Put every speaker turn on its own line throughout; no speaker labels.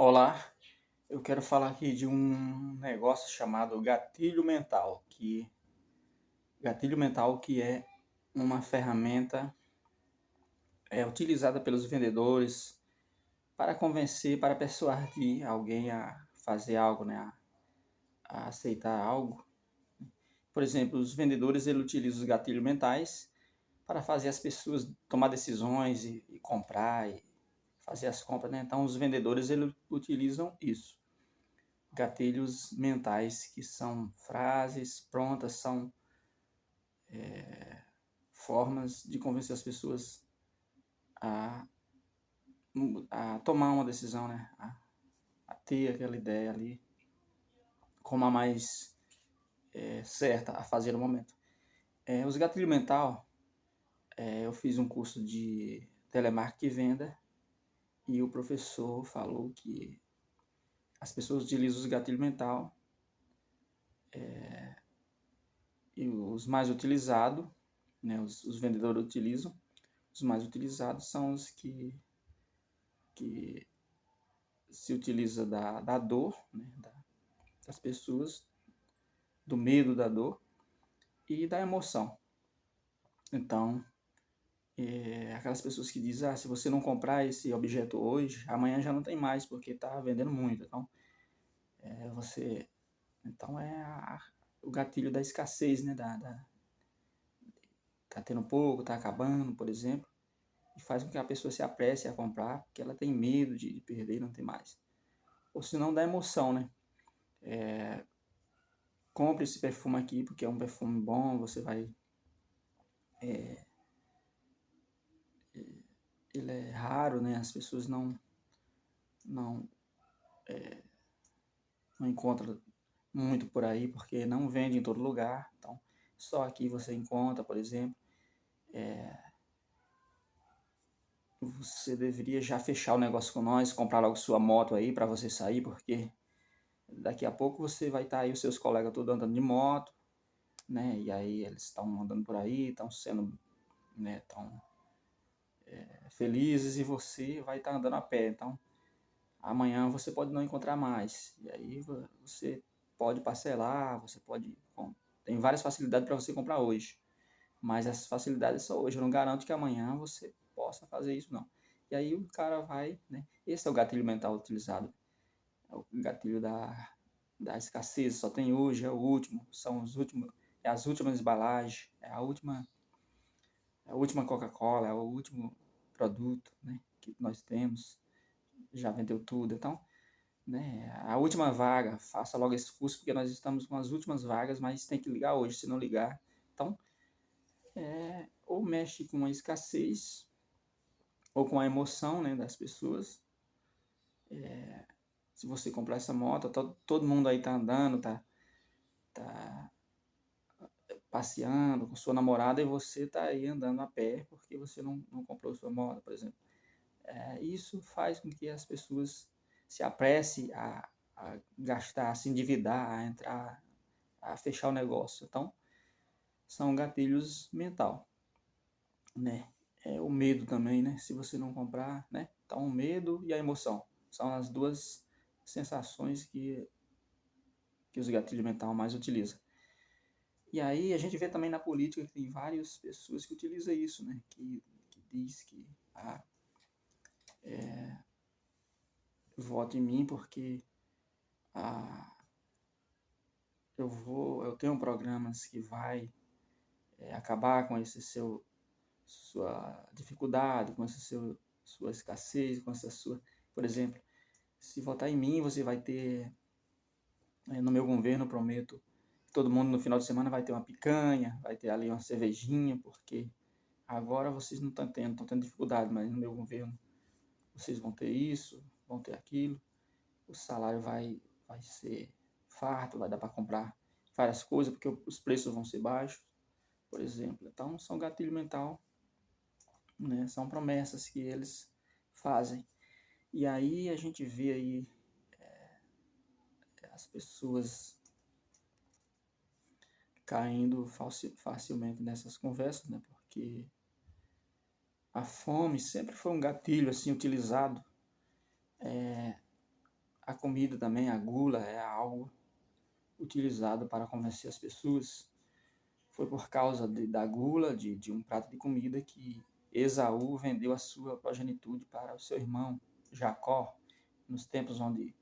Olá, eu quero falar aqui de um negócio chamado gatilho mental que é uma ferramenta utilizada pelos vendedores para convencer, para persuadir alguém a fazer algo, né, a aceitar algo. Por exemplo, os vendedores eles utilizam os gatilhos mentais para fazer as pessoas tomar decisões e comprar e fazer as compras, né? Então, os vendedores eles utilizam isso. Gatilhos mentais, que são frases prontas, são formas de convencer as pessoas a, a tomar uma decisão, né? A ter aquela ideia ali como a mais certa a fazer no momento. Os gatilhos mental, eu fiz um curso de telemarketing e venda e o professor falou que as pessoas utilizam os gatilhos mental e os mais utilizados, né, os vendedores utilizam, os mais utilizados são os que se utiliza da dor, né, das pessoas, do medo da dor e da emoção. Então, aquelas pessoas que dizem, se você não comprar esse objeto hoje, amanhã já não tem mais, porque está vendendo muito. Então, você... Então, o gatilho da escassez, né, tá tendo pouco, tá acabando, por exemplo, e faz com que a pessoa se apresse a comprar, porque ela tem medo de perder e não ter mais. Ou se não, dá emoção, né? Compre esse perfume aqui, porque é um perfume bom, você vai... ele é raro, né? As pessoas não, não encontram muito por aí, porque não vende em todo lugar. Então, só aqui você encontra, por exemplo. Você deveria já fechar o negócio com nós, comprar logo sua moto aí para você sair, porque daqui a pouco você vai estar aí, os seus colegas todos andando de moto, né? E aí eles estão andando por aí, estão sendo, né, tão felizes e você vai estar andando a pé. Então, amanhã você pode não encontrar mais. E aí você pode parcelar, você pode... Bom, tem várias facilidades para você comprar hoje. Mas essas facilidades só hoje. Eu não garanto que amanhã você possa fazer isso, não. E aí o cara vai, né? Esse é o gatilho mental utilizado. É o gatilho da escassez. Só tem hoje, é o último. São os últimos, é as últimas embalagens, é a última Coca-Cola, é o último produto, né, que nós temos. Já vendeu tudo. Então, né, a última vaga, faça logo esse curso, porque nós estamos com as últimas vagas, mas tem que ligar hoje, se não ligar. Então, ou mexe com a escassez, ou com a emoção, né, das pessoas. Se você comprar essa moto, todo mundo aí tá andando, tá passeando com sua namorada e você tá aí andando a pé porque você não comprou sua moto, por exemplo. Isso faz com que as pessoas se apressem a gastar, a se endividar, a entrar, a fechar o negócio. Então, são gatilhos mental, né? O medo também, né? Se você não comprar, né? Então, o medo e a emoção são as duas sensações que os gatilhos mental mais utilizam. E aí a gente vê também na política que tem várias pessoas que utilizam isso, né? Que diz que vote em mim porque ah, eu tenho programas que vai acabar com esse sua dificuldade, com essa sua escassez, com essa sua... Por exemplo, se votar em mim, você vai ter... no meu governo, prometo, todo mundo no final de semana vai ter uma picanha, vai ter ali uma cervejinha, porque agora vocês não estão tendo dificuldade, mas no meu governo vocês vão ter isso, vão ter aquilo, o salário vai ser farto, vai dar para comprar várias coisas, porque os preços vão ser baixos, por exemplo. Então, são gatilho mental, né? São promessas que eles fazem. E aí a gente vê aí as pessoas caindo facilmente nessas conversas, né? Porque a fome sempre foi um gatilho assim utilizado A comida também, a gula, é algo utilizado para convencer as pessoas. Foi por causa da gula de um prato de comida que Esaú vendeu a sua progenitude para o seu irmão Jacó, nos tempos onde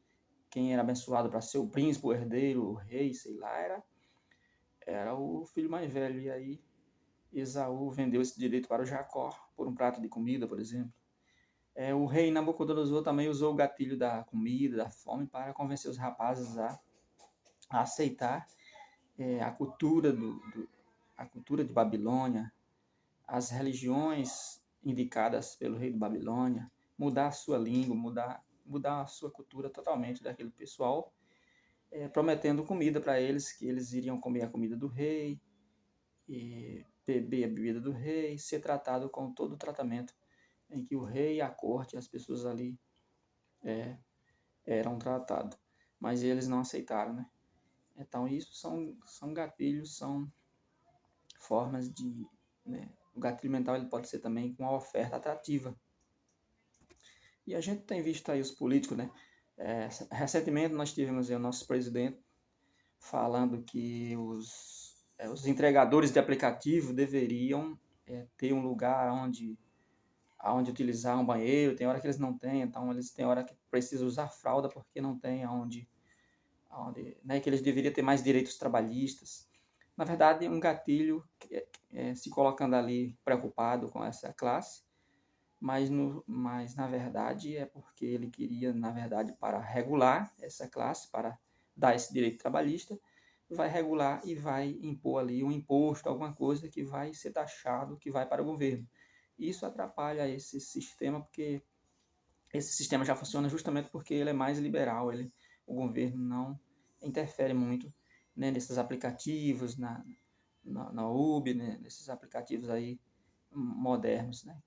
quem era abençoado para ser o príncipe, o herdeiro, o rei, sei lá, era o filho mais velho. E aí Esaú vendeu esse direito para o Jacó por um prato de comida, por exemplo. O rei Nabucodonosor também usou o gatilho da comida, da fome, para convencer os rapazes a aceitar a cultura a cultura de Babilônia, as religiões indicadas pelo rei de Babilônia, mudar a sua língua, mudar a sua cultura totalmente daquele pessoal, prometendo comida para eles, que eles iriam comer a comida do rei, e beber a bebida do rei, ser tratado com todo o tratamento em que o rei, a corte, as pessoas ali eram tratados. Mas eles não aceitaram, né? Então isso são gatilhos, são formas de... Né? O gatilho mental ele pode ser também com uma oferta atrativa. E a gente tem visto aí os políticos, né? Recentemente nós tivemos aí o nosso presidente falando que os entregadores de aplicativo deveriam ter um lugar onde utilizar um banheiro. Tem hora que eles não têm, então eles têm hora que precisam usar fralda porque não tem aonde né, que eles deveriam ter mais direitos trabalhistas. Na verdade, um gatilho se colocando ali preocupado com essa classe, mas na verdade é porque ele queria, na verdade, para regular essa classe, para dar esse direito trabalhista, vai regular e vai impor ali um imposto, alguma coisa que vai ser taxado, que vai para o governo. Isso atrapalha esse sistema, porque esse sistema já funciona justamente porque ele é mais liberal, o governo não interfere muito, né, nesses aplicativos, na Uber, né, nesses aplicativos aí modernos, né,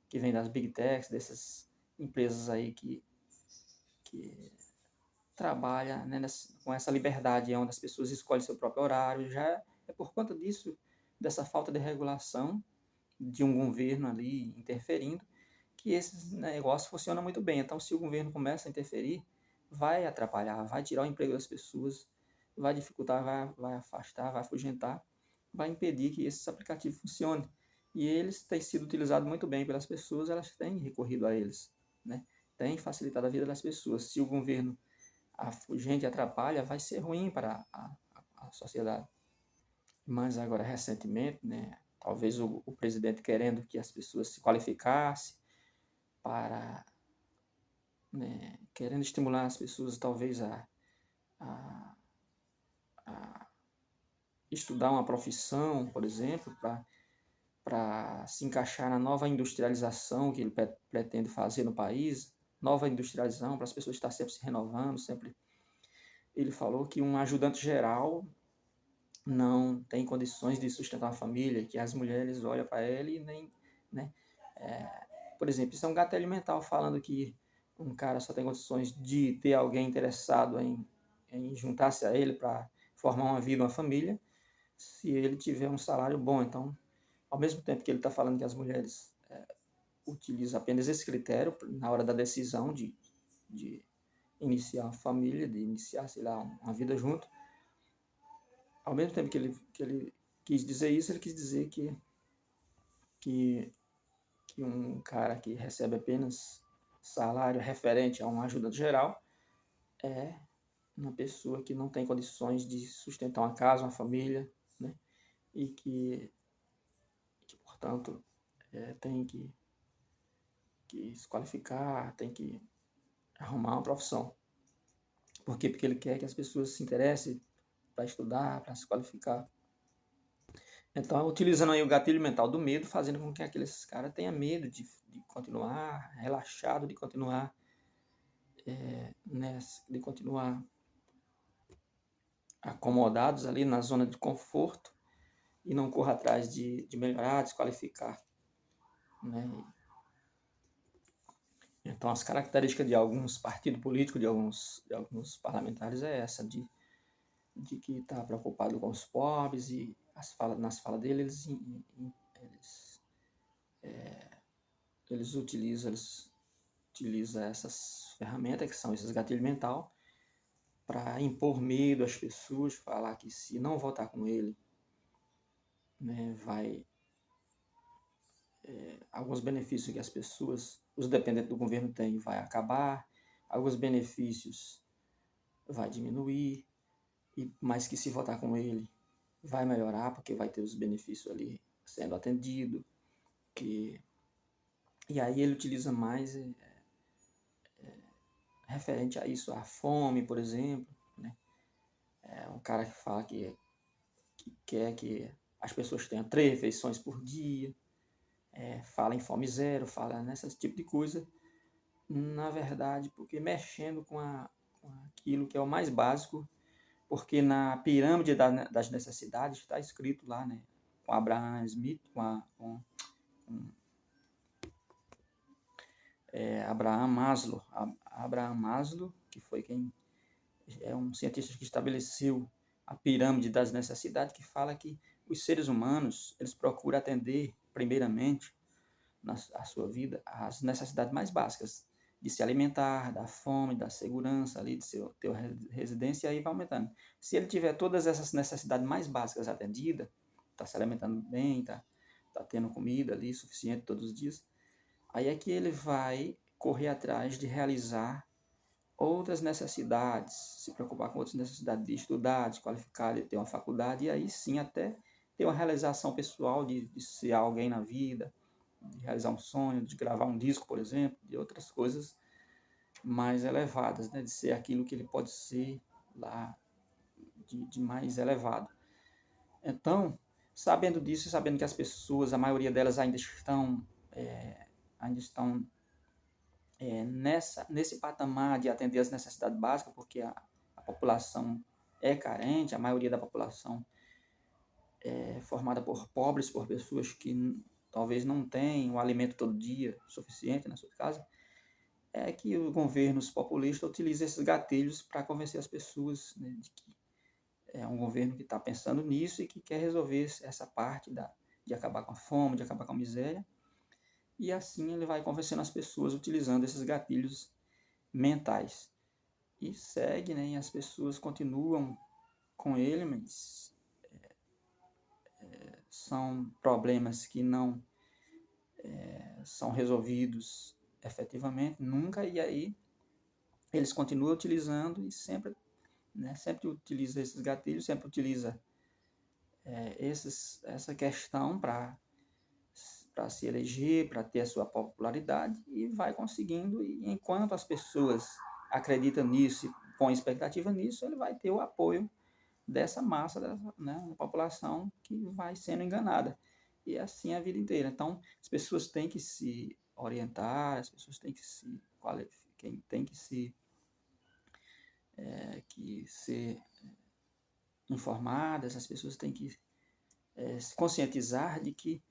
que vêm das Big Techs, dessas empresas aí que trabalham, né, com essa liberdade, onde as pessoas escolhem seu próprio horário. Já é por conta disso, dessa falta de regulação de um governo ali interferindo, que esses negócios funcionam muito bem. Então, se o governo começa a interferir, vai atrapalhar, vai tirar o emprego das pessoas, vai dificultar, vai afastar, vai afugentar, vai impedir que esses aplicativos funcionem. E eles têm sido utilizados muito bem pelas pessoas, elas têm recorrido a eles, né? Tem facilitado a vida das pessoas. Se o governo afugenta e atrapalha, vai ser ruim para a sociedade. Mas agora, recentemente, né, talvez o presidente querendo que as pessoas se qualificassem para, né, querendo estimular as pessoas talvez a, a estudar uma profissão, por exemplo, para se encaixar na nova industrialização que ele pretende fazer no país, nova industrialização, para as pessoas estar sempre se renovando, sempre. Ele falou que um ajudante geral não tem condições de sustentar uma família, que as mulheres olham para ele e nem, né? Por exemplo, isso é um gatilho mental falando que um cara só tem condições de ter alguém interessado em juntar-se a ele para formar uma vida, uma família, se ele tiver um salário bom. Então, ao mesmo tempo que ele está falando que as mulheres utilizam apenas esse critério na hora da decisão de iniciar uma família, de iniciar, sei lá, uma vida junto, ao mesmo tempo que ele quis dizer isso, ele quis dizer que um cara que recebe apenas salário referente a uma ajuda geral é uma pessoa que não tem condições de sustentar uma casa, uma família, né? E portanto, tem que se qualificar, tem que arrumar uma profissão. Por quê? Porque ele quer que as pessoas se interessem para estudar, para se qualificar. Então, utilizando aí o gatilho mental do medo, fazendo com que aqueles caras tenham medo de continuar relaxado, de continuar de continuar acomodados ali na zona de conforto e não corra atrás de melhorar, de se qualificar, né? Então, as características de alguns partidos políticos, de alguns parlamentares é essa, de que está preocupado com os pobres, e nas falas deles eles utiliza essas ferramentas, que são esses gatilhos mental, para impor medo às pessoas, falar que se não votar com ele, né, alguns benefícios que as pessoas, os dependentes do governo têm, vai acabar, alguns benefícios vai diminuir, mas que se votar com ele vai melhorar, porque vai ter os benefícios ali sendo atendido. E aí ele utiliza mais referente a isso, a fome, por exemplo, né? É um cara que fala que quer que as pessoas tenham 3 refeições por dia, fala em fome zero, fala nesse tipo de coisa, na verdade, porque mexendo com aquilo que é o mais básico, porque na pirâmide das necessidades está escrito lá, né, com Abraham Smith, com Abraham Maslow. Abraham Maslow, que foi quem é um cientista que estabeleceu a pirâmide das necessidades, que fala que os seres humanos, eles procuram atender, primeiramente, na sua vida, as necessidades mais básicas, de se alimentar, da fome, da segurança ali, de ter residência, e aí vai aumentando. Se ele tiver todas essas necessidades mais básicas atendidas, está se alimentando bem, está tendo comida ali suficiente todos os dias, aí é que ele vai correr atrás de realizar outras necessidades, se preocupar com outras necessidades de estudar, de qualificar, de ter uma faculdade, e aí sim até ter uma realização pessoal de ser alguém na vida, de realizar um sonho, de gravar um disco, por exemplo, de outras coisas mais elevadas, né? De ser aquilo que ele pode ser lá de mais elevado. Então, sabendo disso, sabendo que as pessoas, a maioria delas ainda estão nesse patamar de atender as necessidades básicas, porque a população é carente, a maioria da população é formada por pobres, por pessoas que talvez não tenham o alimento todo dia suficiente na sua casa, é que os governos populistas utilizam esses gatilhos para convencer as pessoas, né, de que é um governo que está pensando nisso e que quer resolver essa parte de acabar com a fome, de acabar com a miséria, e assim ele vai convencendo as pessoas utilizando esses gatilhos mentais. E segue, né, e as pessoas continuam com ele, mas são problemas que não são resolvidos efetivamente, nunca, e aí eles continuam utilizando e sempre, né, sempre utiliza esses gatilhos, sempre utiliza essa questão para se eleger, para ter a sua popularidade, e vai conseguindo, e enquanto as pessoas acreditam nisso e põem expectativa nisso, ele vai ter o apoio dessa massa, né, da população que vai sendo enganada. E assim a vida inteira. Então, as pessoas têm que se orientar, as pessoas têm que se qualificar, tem que ser informadas, as pessoas têm que se conscientizar de que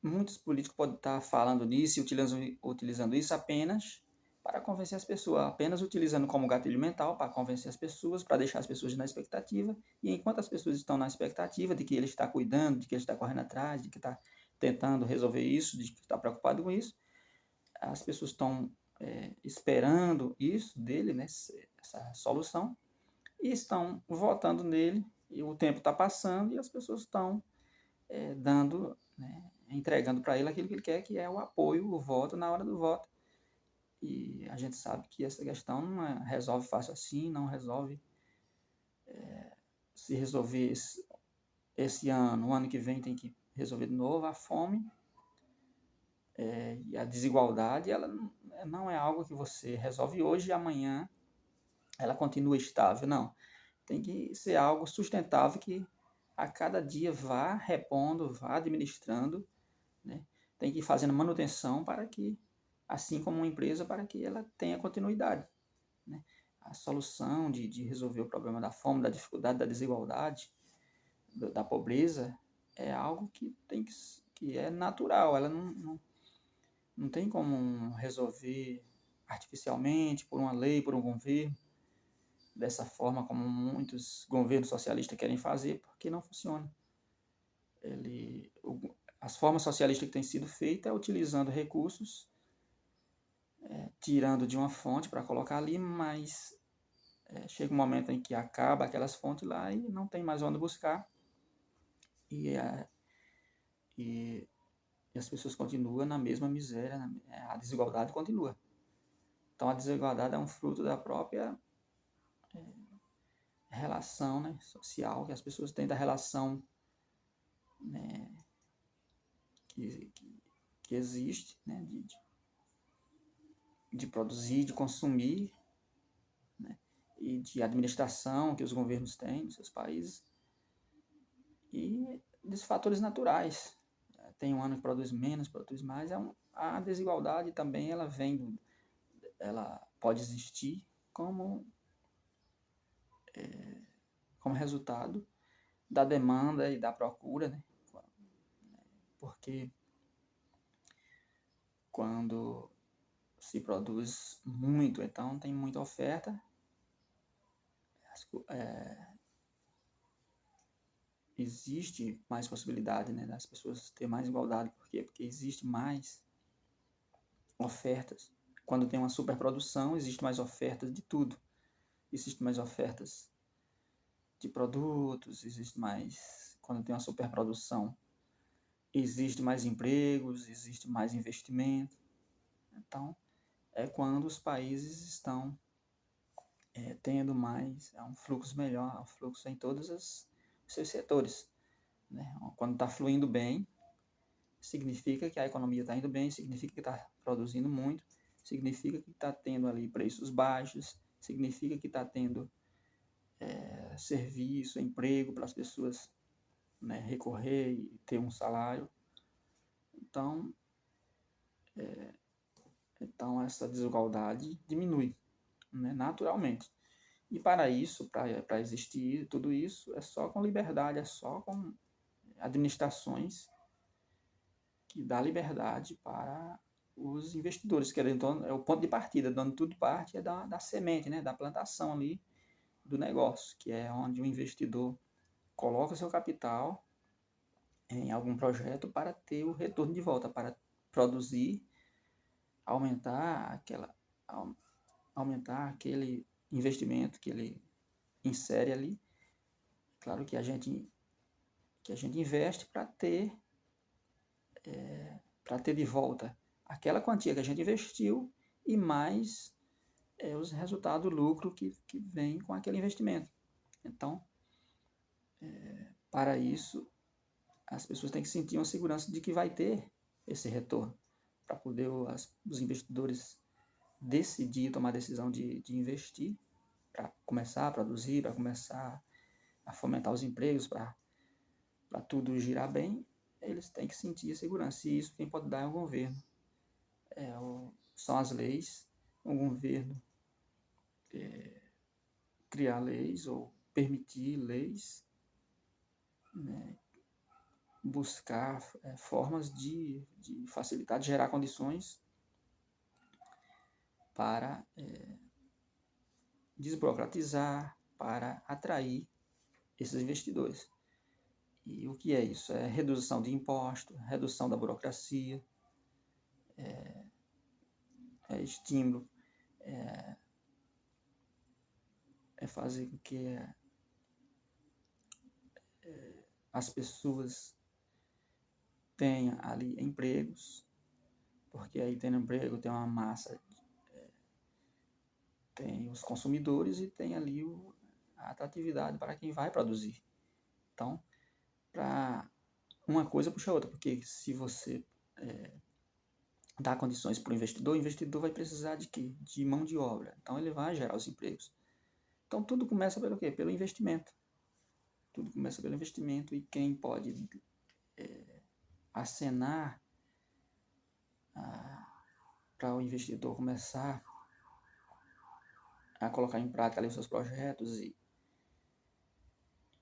muitos políticos podem estar falando nisso e utilizando isso apenas para convencer as pessoas, apenas utilizando como gatilho mental para convencer as pessoas, para deixar as pessoas na expectativa, e enquanto as pessoas estão na expectativa de que ele está cuidando, de que ele está correndo atrás, de que está tentando resolver isso, de que está preocupado com isso, as pessoas estão esperando isso dele, né, essa solução, e estão votando nele, e o tempo está passando, e as pessoas estão dando, né, entregando para ele aquilo que ele quer, que é o apoio, o voto na hora do voto. E a gente sabe que essa questão não resolve fácil assim, não resolve. Se resolver esse ano, o ano que vem tem que resolver de novo. A fome e a desigualdade, ela não é algo que você resolve hoje e amanhã ela continua estável, não. Tem que ser algo sustentável que a cada dia vá repondo, vá administrando, né? Tem que ir fazendo manutenção para que, assim como uma empresa, para que ela tenha continuidade, né? A solução de resolver o problema da fome, da dificuldade, da desigualdade, da pobreza, é algo que é natural, ela não tem como resolver artificialmente, por uma lei, por um governo, dessa forma como muitos governos socialistas querem fazer, porque não funciona. As formas socialistas que têm sido feitas é utilizando recursos tirando de uma fonte para colocar ali, mas chega um momento em que acaba aquelas fontes lá e não tem mais onde buscar, e, e, e as pessoas continuam na mesma miséria, a desigualdade continua. Então a desigualdade é um fruto da própria relação, né, social que as pessoas têm, da relação, né, que existe, né, de produzir, de consumir, né, e de administração que os governos têm nos seus países, e dos fatores naturais. Tem um ano que produz menos, produz mais. A desigualdade também ela pode existir como, como resultado da demanda e da procura, né? Porque quando se produz muito, então tem muita oferta, existe mais possibilidade, né, das pessoas ter mais igualdade. Por quê? Porque existe mais ofertas. Quando tem uma superprodução, existe mais ofertas de tudo. Existe mais ofertas de produtos, existe mais. Quando tem uma superprodução, existe mais empregos, existe mais investimento. Então, é quando os países estão tendo mais, um fluxo melhor, um fluxo em todos os seus setores. Né? Quando está fluindo bem, significa que a economia está indo bem, significa que está produzindo muito, significa que está tendo ali preços baixos, significa que está tendo serviço, emprego para as pessoas, né, recorrer e ter um salário. Então, essa desigualdade diminui, né, naturalmente. E para isso, para existir tudo isso, é só com liberdade, é só com administrações que dá liberdade para os investidores, que então é o ponto de partida, dando tudo parte é da semente, né, da plantação ali do negócio, que é onde o investidor coloca seu capital em algum projeto para ter o retorno de volta, para produzir, aumentar aumentar aquele investimento que ele insere ali. Claro que a gente investe para ter de volta aquela quantia que a gente investiu e mais os resultados, o lucro que vem com aquele investimento. Então, para isso, as pessoas têm que sentir uma segurança de que vai ter esse retorno, para poder os investidores decidir, tomar a decisão de investir, para começar a produzir, para começar a fomentar os empregos, para tudo girar bem, eles têm que sentir a segurança. E isso quem pode dar é o governo. São as leis, o governo criar leis ou permitir leis, né, buscar formas de facilitar, de gerar condições para desburocratizar, para atrair esses investidores. E o que é isso? É redução de impostos, redução da burocracia, estímulo, fazer com que as pessoas tenham ali empregos, porque aí tendo emprego tem uma massa, tem os consumidores e tem ali a atratividade para quem vai produzir. Então, para uma coisa puxa a outra, porque se você dá condições para o investidor vai precisar de quê? De mão de obra. Então, ele vai gerar os empregos. Então, tudo começa pelo quê? Pelo investimento. Tudo começa pelo investimento e quem pode acenar para o investidor começar a colocar em prática ali os seus projetos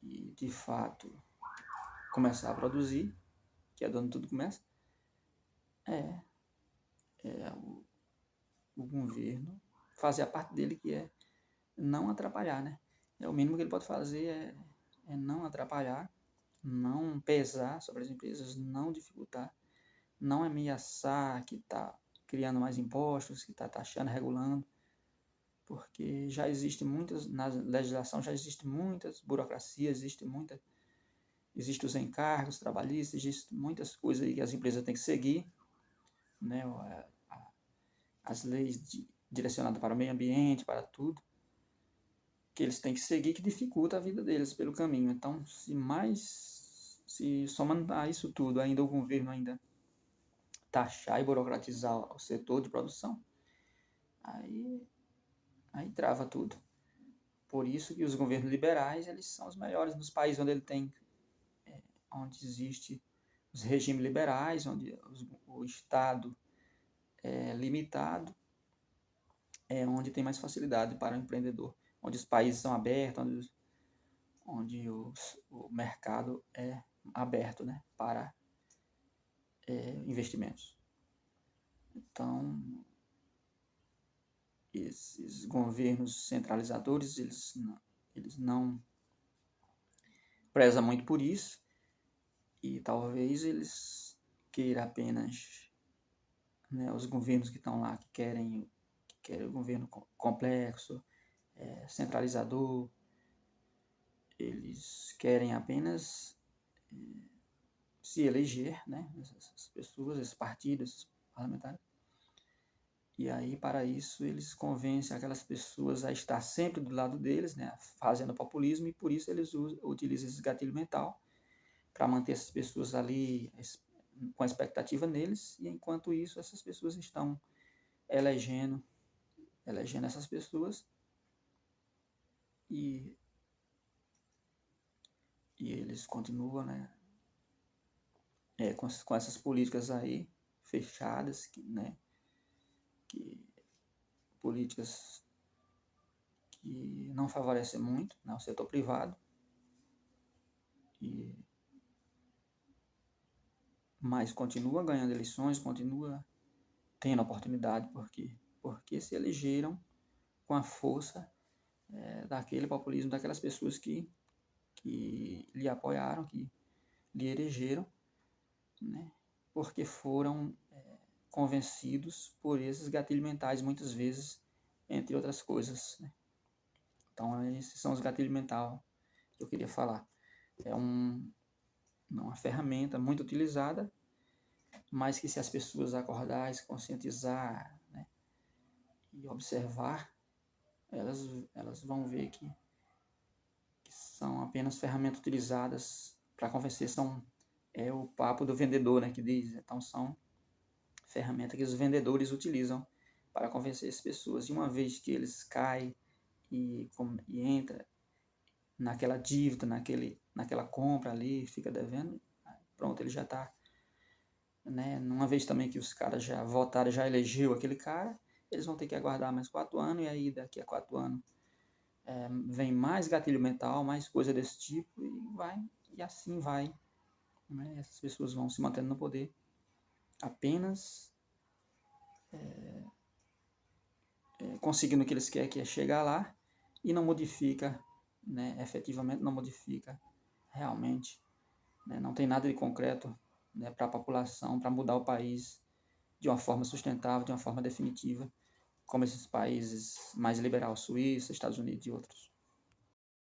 e de fato começar a produzir, que é onde tudo começa, é o governo fazer a parte dele, que é não atrapalhar, né? O mínimo que ele pode fazer é não atrapalhar, não pesar sobre as empresas, não dificultar, não ameaçar que tá criando mais impostos, que está taxando, regulando, porque já existe muitas, na legislação já existe muitas burocracias, existe os encargos trabalhistas, existe muitas coisas aí que as empresas têm que seguir, né, as leis direcionadas para o meio ambiente, para tudo, que eles têm que seguir, que dificulta a vida deles pelo caminho. Então, se somando a isso tudo, ainda o governo ainda taxar e burocratizar o setor de produção, aí trava tudo. Por isso que os governos liberais, eles são os melhores nos países onde ele tem, onde existe os regimes liberais, onde o Estado é limitado, é onde tem mais facilidade para o empreendedor, onde os países são abertos, onde o mercado é aberto, né, para investimentos. Então, esses governos centralizadores, eles não prezam muito por isso, e talvez eles queiram apenas, né, os governos que estão lá, que querem o governo complexo, centralizador, eles querem apenas se eleger, né, essas pessoas, esses partidos, esses parlamentares. E aí, para isso, eles convencem aquelas pessoas a estar sempre do lado deles, né, fazendo populismo, e por isso eles utilizam esse gatilho mental para manter essas pessoas ali com a expectativa neles, e enquanto isso, essas pessoas estão elegendo essas pessoas, e eles continuam, né, com essas políticas aí fechadas, que políticas que não favorecem muito, né, o setor privado, mas continua ganhando eleições, continua tendo oportunidade, porque se elegeram com a força daquele populismo, daquelas pessoas que lhe apoiaram, que lhe elegeram, né, porque foram convencidos por esses gatilhos mentais, muitas vezes, entre outras coisas, né? Então, esses são os gatilhos mentais que eu queria falar. É uma ferramenta muito utilizada, mas que se as pessoas acordarem, se conscientizar, né, e observar, elas vão ver que são apenas ferramentas utilizadas para convencer, é o papo do vendedor, né, que diz. Então, são ferramentas que os vendedores utilizam para convencer as pessoas. E uma vez que eles caem e entra naquela dívida, naquela compra ali, fica devendo, pronto, ele já está, né? Uma vez também que os caras já votaram, já elegeu aquele cara, eles vão ter que aguardar mais 4 anos, e aí daqui a 4 anos vem mais gatilho mental, mais coisa desse tipo, e assim vai, né? Essas pessoas vão se mantendo no poder apenas conseguindo o que eles querem, que é chegar lá, e não modifica, né, efetivamente não modifica realmente, né, não tem nada de concreto, né, para a população, para mudar o país de uma forma sustentável, de uma forma definitiva, como esses países mais liberais, Suíça, Estados Unidos e outros.